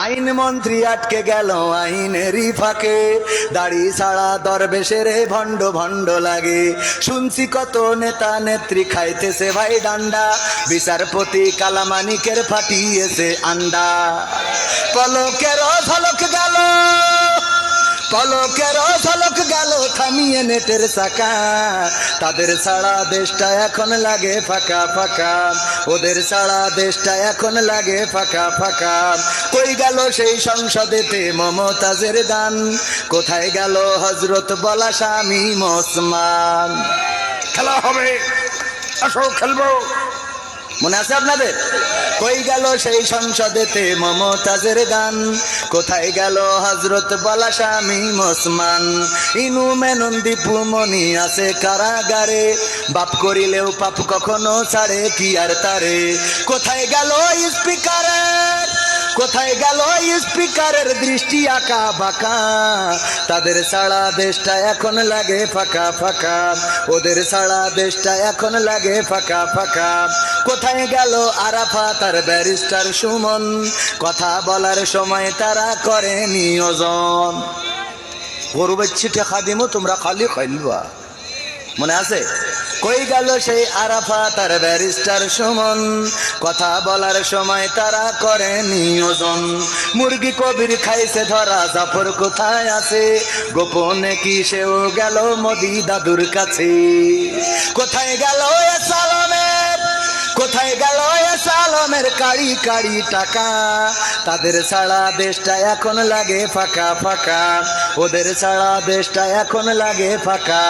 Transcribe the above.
আইন মন্ত্রী আটকে গেল আইনেরই ফাঁকে, দাড়ি ছাড়া দরবেশের ভণ্ড ভণ্ড লাগে। শুনছি কত নেতা নেত্রী খাইতেছে ভাই ডান্ডা, বিচারপতি কালামানিকের ফাটিয়েছে আন্ডা। পলকের ঝলক গেল, পলকের ঝলক গেল থামিয়ে নেটের চাকা। তাদের ছাড়া দেশটা এখন লাগে ফাঁকা ফাঁকা, ওদের ছাড়া দেশটা এখন লাগে ফাঁকা ফাঁকা। কই গেল সেই সংসদেতে মমতাজের গান, কোথায় গেল হজরত বলা স্বামী ওসমান। খেলা হবে, আসো খেলবো, মনে আছে আপনাদের? কই গেল সেই সংসদেতে মমতাজের গান, কোথায় গেল হজরত বলা স্বামী ওসমান। ইনু মেনন দীপু মনি আছে কারাগারে, বাপ করিলেও পাপ কখনো ছাড়ে কি আর তারে। কোথায় গেল স্পিকারের, কোথায় গেল স্পিকারের দৃষ্টি আঁকা বাঁকা। তাদের ছাড়া দেশটা এখন লাগে ফাঁকা ফাঁকা, ওদের ছাড়া দেশটা এখন লাগে ফাঁকা ফাঁকা। কোথায় গেল আরাফাত আর ব্যারিস্টার সুমন, কথা বলার সময় তারা করে নিয়োজন। গরু বাচ্চি টেকা দিমো তোমরা খালি খাইলবা, মনে আছে? কই গেল সেই আরাফাত আর ব্যারিস্টার সুমন, কথা বলার সময় তারা করে নিয়োজন। মুরগি কবির খাইছে ধরা, জাফর কোথায় আছে? গোপনে কি সেও গেল মোদি দাদুর কাছে। কোথায় গেল সালামের, কোথায় গেল সালামের কাড়ি কাড়ি টাকা। তাদের ছাড়া দেশটা এখন লাগে ফাঁকা ফাঁকা, ওদের ছাড়া দেশটা এখন লাগে ফাঁকা।